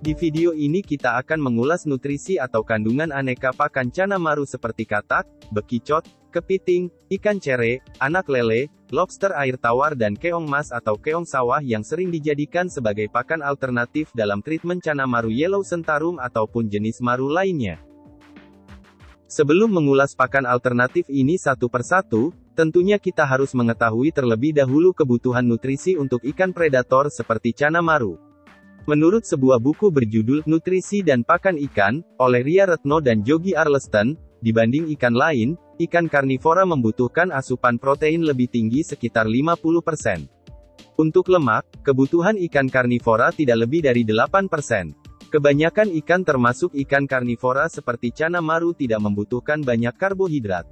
Di video ini kita akan mengulas nutrisi atau kandungan aneka pakan cana maru seperti katak, bekicot, kepiting, ikan cere, anak lele, lobster air tawar dan keong mas atau keong sawah yang sering dijadikan sebagai pakan alternatif dalam treatment cana maru yellow sentarum ataupun jenis maru lainnya. Sebelum mengulas pakan alternatif ini satu persatu, tentunya kita harus mengetahui terlebih dahulu kebutuhan nutrisi untuk ikan predator seperti cana maru. Menurut sebuah buku berjudul Nutrisi dan Pakan Ikan, oleh Ria Retno dan Jogi Arleston, dibanding ikan lain, ikan karnivora membutuhkan asupan protein lebih tinggi sekitar 50%. Untuk lemak, kebutuhan ikan karnivora tidak lebih dari 8%. Kebanyakan ikan termasuk ikan karnivora seperti cana maru tidak membutuhkan banyak karbohidrat.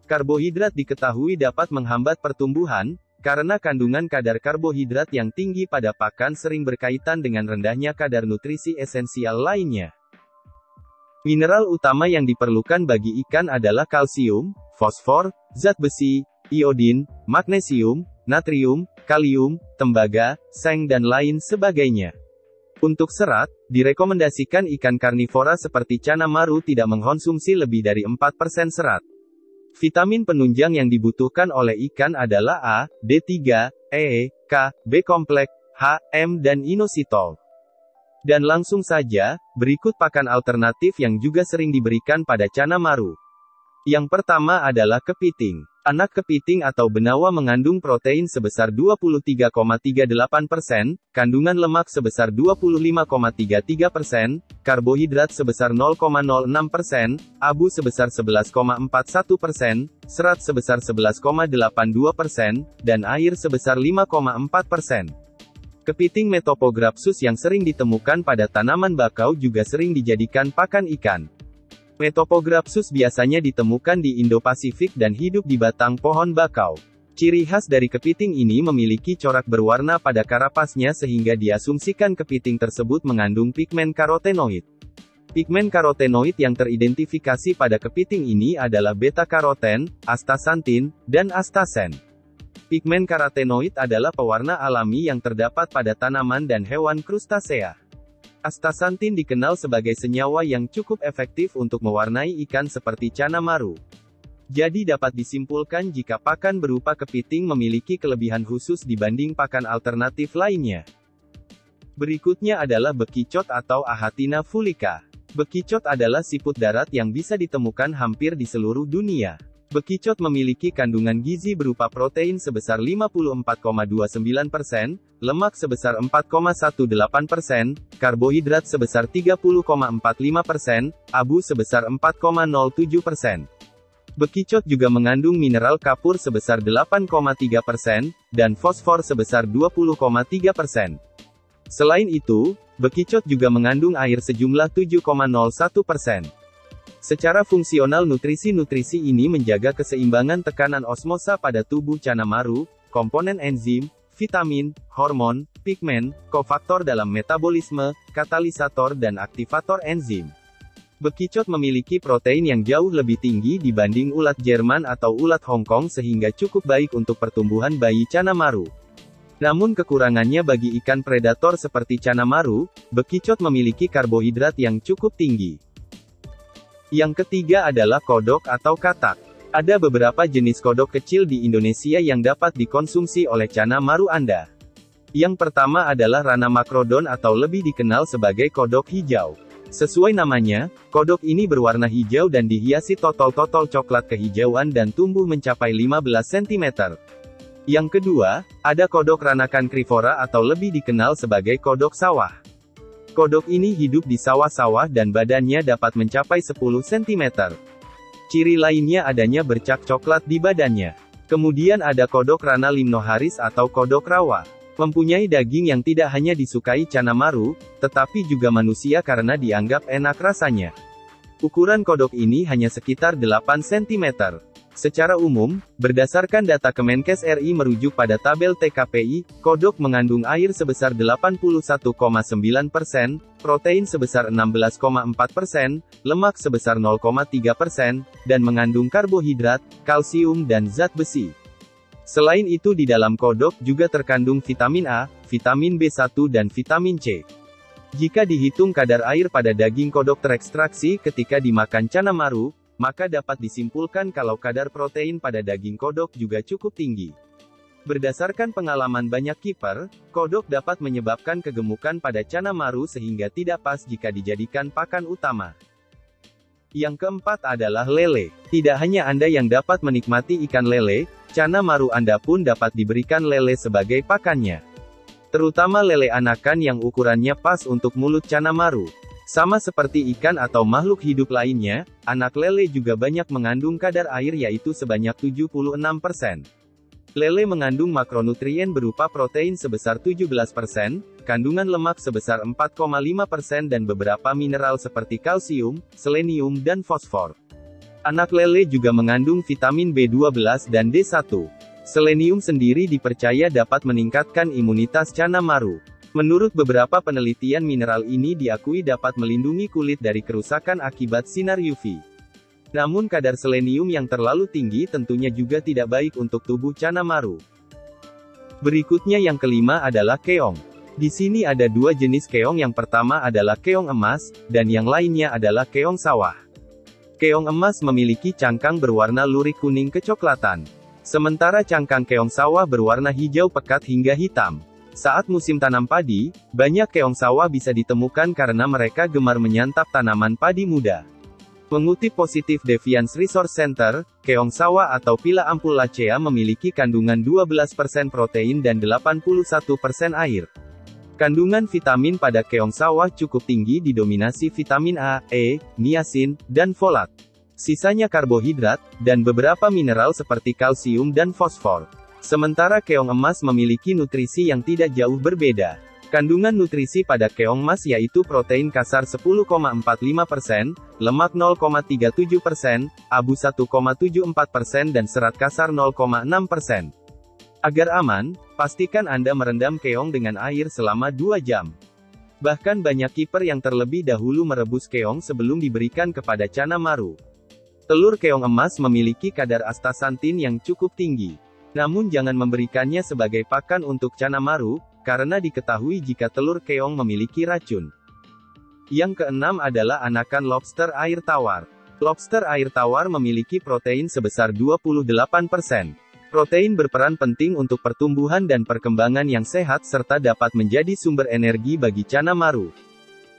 Karbohidrat diketahui dapat menghambat pertumbuhan, karena kandungan kadar karbohidrat yang tinggi pada pakan sering berkaitan dengan rendahnya kadar nutrisi esensial lainnya. Mineral utama yang diperlukan bagi ikan adalah kalsium, fosfor, zat besi, iodin, magnesium, natrium, kalium, tembaga, seng dan lain sebagainya. Untuk serat, direkomendasikan ikan karnivora seperti cana maru tidak mengkonsumsi lebih dari 4% serat. Vitamin penunjang yang dibutuhkan oleh ikan adalah A, D3, E, K, B kompleks, H, M dan inositol. Dan langsung saja, berikut pakan alternatif yang juga sering diberikan pada cana maru. Yang pertama adalah kepiting. Anak kepiting atau benawa mengandung protein sebesar 23,38%, kandungan lemak sebesar 25,33%, karbohidrat sebesar 0,06%, abu sebesar 11,41%, serat sebesar 11,82%, dan air sebesar 5,4%. Kepiting Metopograpsus yang sering ditemukan pada tanaman bakau juga sering dijadikan pakan ikan. Metopograpsus biasanya ditemukan di Indo-Pasifik dan hidup di batang pohon bakau. Ciri khas dari kepiting ini memiliki corak berwarna pada karapasnya sehingga diasumsikan kepiting tersebut mengandung pigmen karotenoid. Pigmen karotenoid yang teridentifikasi pada kepiting ini adalah beta-karoten, astaxanthin, dan astaxen. Pigmen karotenoid adalah pewarna alami yang terdapat pada tanaman dan hewan krustasea. Astaxanthin dikenal sebagai senyawa yang cukup efektif untuk mewarnai ikan seperti cana maru. Jadi dapat disimpulkan jika pakan berupa kepiting memiliki kelebihan khusus dibanding pakan alternatif lainnya. Berikutnya adalah bekicot atau Ahatina fulica. Bekicot adalah siput darat yang bisa ditemukan hampir di seluruh dunia. Bekicot memiliki kandungan gizi berupa protein sebesar 54,29%, lemak sebesar 4,18%, karbohidrat sebesar 30,45%, abu sebesar 4,07%. Bekicot juga mengandung mineral kapur sebesar 8,3%, dan fosfor sebesar 20,3%. Selain itu, bekicot juga mengandung air sejumlah 7,01%. Secara fungsional nutrisi-nutrisi ini menjaga keseimbangan tekanan osmosa pada tubuh cana maru, komponen enzim, vitamin, hormon, pigmen, kofaktor dalam metabolisme, katalisator dan aktivator enzim. Bekicot memiliki protein yang jauh lebih tinggi dibanding ulat Jerman atau ulat Hong Kong sehingga cukup baik untuk pertumbuhan bayi cana maru. Namun kekurangannya bagi ikan predator seperti cana maru, bekicot memiliki karbohidrat yang cukup tinggi. Yang ketiga adalah kodok atau katak. Ada beberapa jenis kodok kecil di Indonesia yang dapat dikonsumsi oleh cana maru Anda. Yang pertama adalah Rana macrodon atau lebih dikenal sebagai kodok hijau. Sesuai namanya, kodok ini berwarna hijau dan dihiasi totol-totol coklat kehijauan dan tumbuh mencapai 15 cm. Yang kedua, ada kodok Rana cancrifora atau lebih dikenal sebagai kodok sawah. Kodok ini hidup di sawah-sawah dan badannya dapat mencapai 10 cm. Ciri lainnya adanya bercak coklat di badannya. Kemudian ada kodok Rana limnoharis atau kodok rawa. Mempunyai daging yang tidak hanya disukai cana maru, tetapi juga manusia karena dianggap enak rasanya. Ukuran kodok ini hanya sekitar 8 cm. Secara umum, berdasarkan data Kemenkes RI merujuk pada tabel TKPI, kodok mengandung air sebesar 81,9%, protein sebesar 16,4%, lemak sebesar 0,3%, dan mengandung karbohidrat, kalsium dan zat besi. Selain itu di dalam kodok juga terkandung vitamin A, vitamin B1 dan vitamin C. Jika dihitung kadar air pada daging kodok terekstraksi ketika dimakan Cana Maru, maka dapat disimpulkan kalau kadar protein pada daging kodok juga cukup tinggi. Berdasarkan pengalaman banyak kiper, kodok dapat menyebabkan kegemukan pada Cana Maru sehingga tidak pas jika dijadikan pakan utama. Yang keempat adalah lele. Tidak hanya Anda yang dapat menikmati ikan lele, Cana Maru Anda pun dapat diberikan lele sebagai pakannya. Terutama lele anakan yang ukurannya pas untuk mulut Cana Maru. Sama seperti ikan atau makhluk hidup lainnya, anak lele juga banyak mengandung kadar air yaitu sebanyak 76%. Lele mengandung makronutrien berupa protein sebesar 17%, kandungan lemak sebesar 4,5% dan beberapa mineral seperti kalsium, selenium dan fosfor. Anak lele juga mengandung vitamin B12 dan D1. Selenium sendiri dipercaya dapat meningkatkan imunitas Cana Maru. Menurut beberapa penelitian mineral ini diakui dapat melindungi kulit dari kerusakan akibat sinar UV. Namun kadar selenium yang terlalu tinggi tentunya juga tidak baik untuk tubuh Cana Maru. Berikutnya yang kelima adalah keong. Di sini ada dua jenis keong, yang pertama adalah keong emas, dan yang lainnya adalah keong sawah. Keong emas memiliki cangkang berwarna lurik kuning kecoklatan. Sementara cangkang keong sawah berwarna hijau pekat hingga hitam. Saat musim tanam padi, banyak keong sawah bisa ditemukan karena mereka gemar menyantap tanaman padi muda. Mengutip Positive Deviance Resource Center, keong sawah atau Pila ampullacea memiliki kandungan 12% protein dan 81% air. Kandungan vitamin pada keong sawah cukup tinggi didominasi vitamin A, E, niacin, dan folat. Sisanya karbohidrat, dan beberapa mineral seperti kalsium dan fosfor. Sementara keong emas memiliki nutrisi yang tidak jauh berbeda. Kandungan nutrisi pada keong emas yaitu protein kasar 10,45%, lemak 0,37%, abu 1,74% dan serat kasar 0,6%. Agar aman, pastikan Anda merendam keong dengan air selama 2 jam. Bahkan banyak kiper yang terlebih dahulu merebus keong sebelum diberikan kepada Cana Maru. Telur keong emas memiliki kadar astaxanthin yang cukup tinggi. Namun jangan memberikannya sebagai pakan untuk Cana Maru, karena diketahui jika telur keong memiliki racun. Yang keenam adalah anakan lobster air tawar. Lobster air tawar memiliki protein sebesar 28%. Protein berperan penting untuk pertumbuhan dan perkembangan yang sehat serta dapat menjadi sumber energi bagi Cana Maru.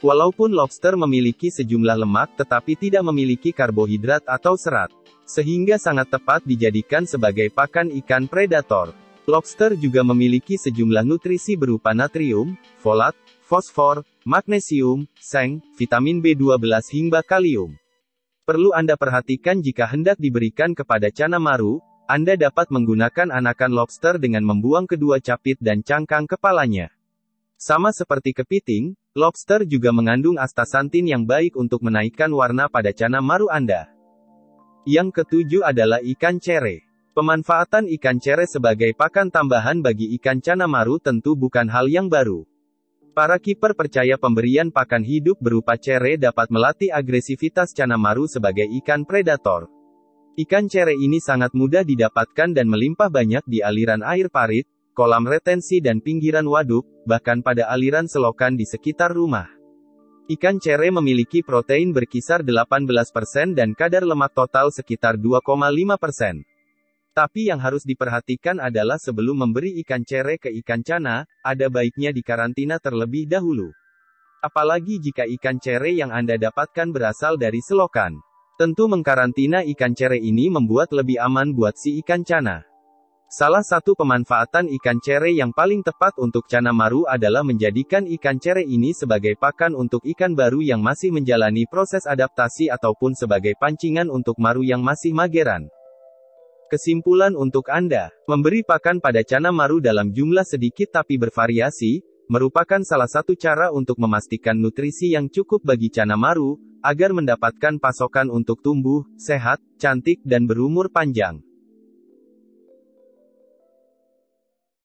Walaupun lobster memiliki sejumlah lemak tetapi tidak memiliki karbohidrat atau serat, sehingga sangat tepat dijadikan sebagai pakan ikan predator. Lobster juga memiliki sejumlah nutrisi berupa natrium, folat, fosfor, magnesium, seng, vitamin B12 hingga kalium. Perlu Anda perhatikan jika hendak diberikan kepada Cana Maru, Anda dapat menggunakan anakan lobster dengan membuang kedua capit dan cangkang kepalanya. Sama seperti kepiting, lobster juga mengandung astaxanthin yang baik untuk menaikkan warna pada Cana Maru Anda. Yang ketujuh adalah ikan cere. Pemanfaatan ikan cere sebagai pakan tambahan bagi ikan Cana Maru tentu bukan hal yang baru. Para kiper percaya pemberian pakan hidup berupa cere dapat melatih agresivitas Cana Maru sebagai ikan predator. Ikan cere ini sangat mudah didapatkan dan melimpah banyak di aliran air parit, kolam retensi dan pinggiran waduk, bahkan pada aliran selokan di sekitar rumah. Ikan cere memiliki protein berkisar 18% dan kadar lemak total sekitar 2,5%. Tapi yang harus diperhatikan adalah sebelum memberi ikan cere ke ikan cana, ada baiknya dikarantina terlebih dahulu. Apalagi jika ikan cere yang Anda dapatkan berasal dari selokan. Tentu mengkarantina ikan cere ini membuat lebih aman buat si ikan cana. Salah satu pemanfaatan ikan cere yang paling tepat untuk Cana Maru adalah menjadikan ikan cere ini sebagai pakan untuk ikan baru yang masih menjalani proses adaptasi ataupun sebagai pancingan untuk maru yang masih mageran. Kesimpulan untuk Anda, memberi pakan pada Cana Maru dalam jumlah sedikit tapi bervariasi, merupakan salah satu cara untuk memastikan nutrisi yang cukup bagi Cana Maru, agar mendapatkan pasokan untuk tumbuh, sehat, cantik dan berumur panjang.